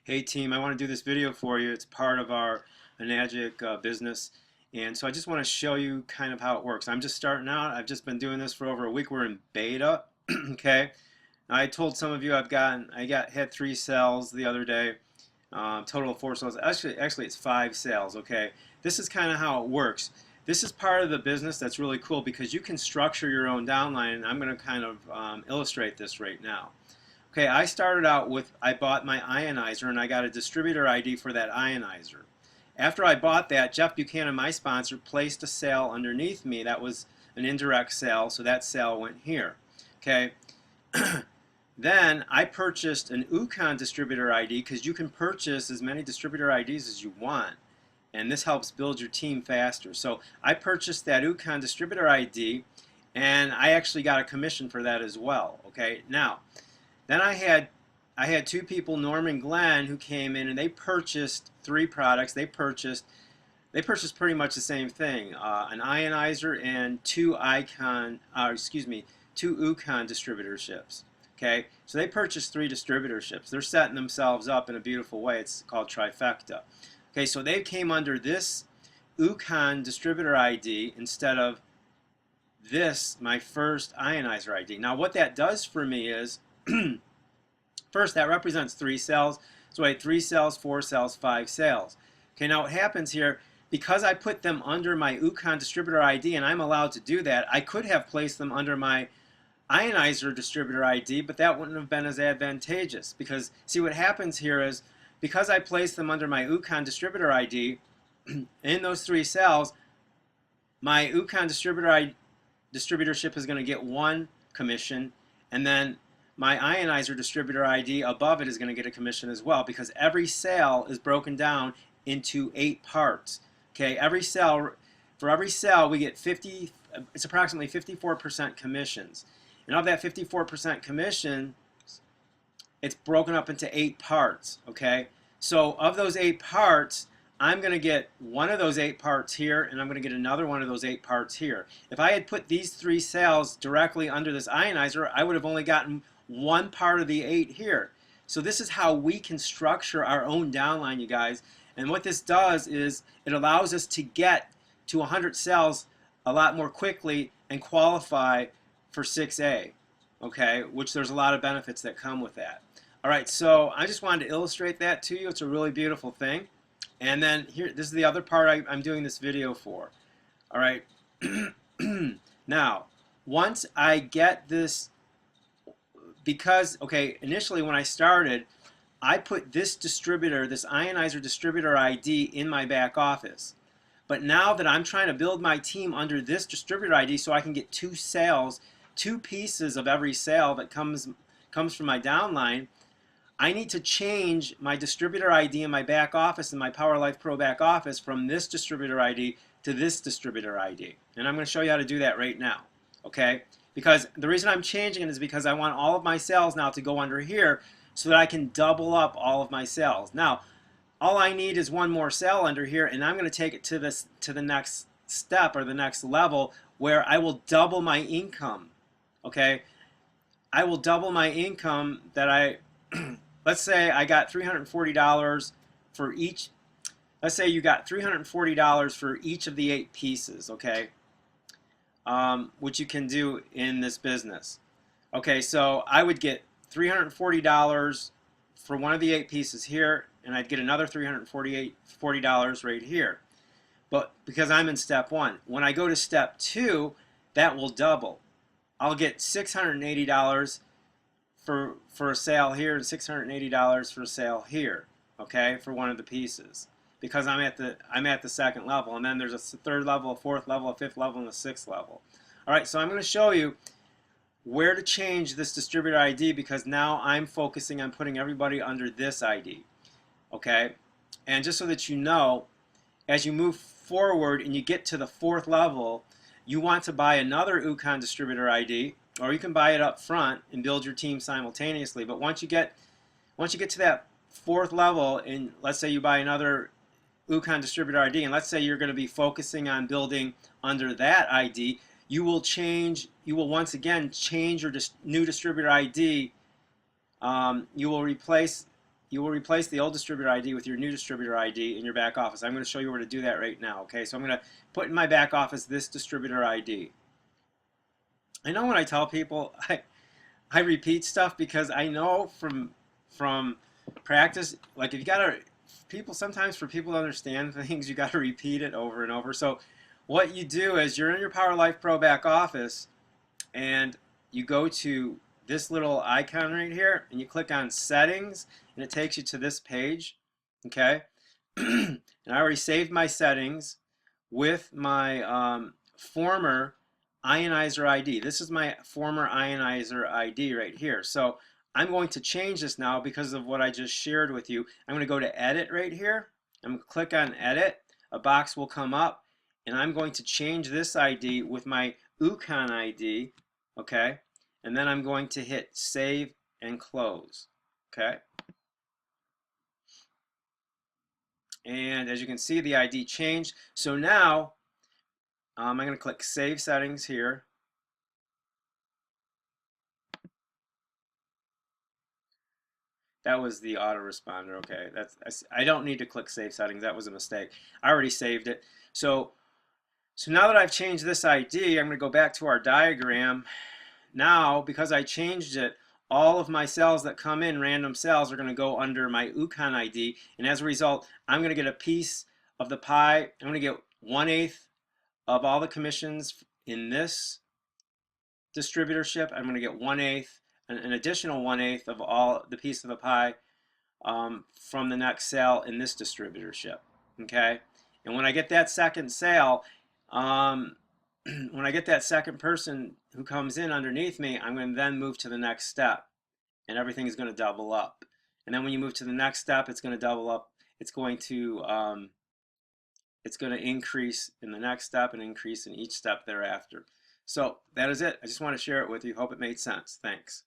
Hey team, I want to do this video for you. It's part of our Enagic business, and so I just want to show you kind of how it works. I'm just starting out. I've just been doing this for over a week. We're in beta. Okay, I told some of you had 3 sales the other day, total of 4 sales. Actually it's 5 sales. Okay, this is kind of how it works. This is part of the business that's really cool because you can structure your own downline, and I'm going to kind of illustrate this right now. Okay, I started out with, I bought my ionizer and I got a distributor ID for that ionizer. After I bought that, Jeff Buchanan, my sponsor, placed a sale underneath me. That was an indirect sale, so that sale went here. Okay, then I purchased an UConn distributor ID because you can purchase as many distributor IDs as you want, and this helps build your team faster. So I purchased that UConn distributor ID, and I actually got a commission for that as well. Okay, now then I had 2 people, Norm and Glenn, who came in and they purchased 3 products. They purchased pretty much the same thing: an ionizer and 2 UConn distributorships. Okay, so they purchased 3 distributorships. They're setting themselves up in a beautiful way. It's called trifecta. Okay, so they came under this UConn distributor ID instead of this, my first ionizer ID. Now what that does for me is first, that represents 3 sales. So I had 3 sales, 4 sales, 5 sales. Okay, now what happens here, because I put them under my UConn distributor ID, and I'm allowed to do that, I could have placed them under my ionizer distributor ID, but that wouldn't have been as advantageous. Because, see, what happens here is, because I placed them under my UConn distributor ID, in those 3 sales, my UConn distributorship is going to get 1 commission, and then my ionizer distributor ID above it is going to get a commission as well, because every sale is broken down into 8 parts. Okay, for every sale we get it's approximately 54% commissions. And of that 54% commission, it's broken up into 8 parts. Okay, so of those 8 parts, I'm going to get one of those 8 parts here, and I'm going to get another one of those 8 parts here. If I had put these 3 sales directly under this ionizer, I would have only gotten 1 part of the 8 here. So this is how we can structure our own downline, you guys. And what this does is it allows us to get to 100 sales a lot more quickly and qualify for 6A, okay, which there's a lot of benefits that come with that. All right, so I just wanted to illustrate that to you. It's a really beautiful thing. And then here, this is the other part I'm doing this video for. All right, now once I get this, because, okay, initially when I started, I put this distributor, this ionizer distributor ID in my back office. But now that I'm trying to build my team under this distributor ID so I can get 2 sales, 2 pieces of every sale that comes from my downline, I need to change my distributor ID in my back office, in my PowerLife Pro back office, from this distributor ID to this distributor ID. And I'm going to show you how to do that right now. Okay? Because the reason I'm changing it is because I want all of my sales now to go under here so that I can double up all of my sales. Now, all I need is 1 more sale under here, and I'm going to take it to the next step, or the next level, where I will double my income. Okay? I will double my income that I let's say I got $340 for each. Let's say you got $340 for each of the 8 pieces, okay? Which you can do in this business. Okay, so I would get $340 for one of the 8 pieces here, and I'd get another $340 right here. But because I'm in step 1, when I go to step 2, that will double. I'll get $680 for a sale here and $680 for a sale here, okay, for one of the pieces, because I'm at the 2nd level, and then there's a 3rd level, a 4th level, a 5th level, and a 6th level. All right, so I'm going to show you where to change this distributor ID, because now I'm focusing on putting everybody under this ID, okay? And just so that you know, as you move forward and you get to the 4th level, you want to buy another UConn distributor ID, or you can buy it up front and build your team simultaneously. But once you get to that 4th level, and let's say you buy another UConn distributor ID, and let's say you're going to be focusing on building under that ID, you will once again change your new distributor ID. You will replace you will replace the old distributor ID with your new distributor ID in your back office. I'm going to show you where to do that right now. Okay, so I'm going to put in my back office this distributor ID. I know when I tell people, I repeat stuff because I know from practice, like if you gotta, sometimes for people to understand things, you gotta repeat it over and over. So what you do is you're in your Power Life Pro back office and you go to this little icon right here and you click on settings and it takes you to this page. Okay. And I already saved my settings with my former ionizer ID. This is my former ionizer ID right here. So I'm going to change this now because of what I just shared with you. I'm going to go to edit right here. I'm going to click on edit. A box will come up and I'm going to change this ID with my UConn ID. Okay. And then I'm going to hit save and close. Okay. And as you can see, the ID changed. So now I'm going to click Save Settings here. That was the autoresponder. Okay, I don't need to click Save Settings. That was a mistake. I already saved it. So now that I've changed this ID, I'm going to go back to our diagram. Now, because I changed it, all of my cells that come in, random cells, are going to go under my UConn ID. And as a result, I'm going to get a piece of the pie. I'm going to get 1/8 of all the commissions in this distributorship. I'm going to get 1/8, an additional 1/8 of all the piece of the pie from the next sale in this distributorship. Okay, and when I get that second sale, when I get that second person who comes in underneath me, I'm going to then move to the next step, and everything is going to double up. And then when you move to the next step, it's going to double up. It's going to increase in the next step and increase in each step thereafter. So that is it. I just want to share it with you. Hope it made sense. Thanks.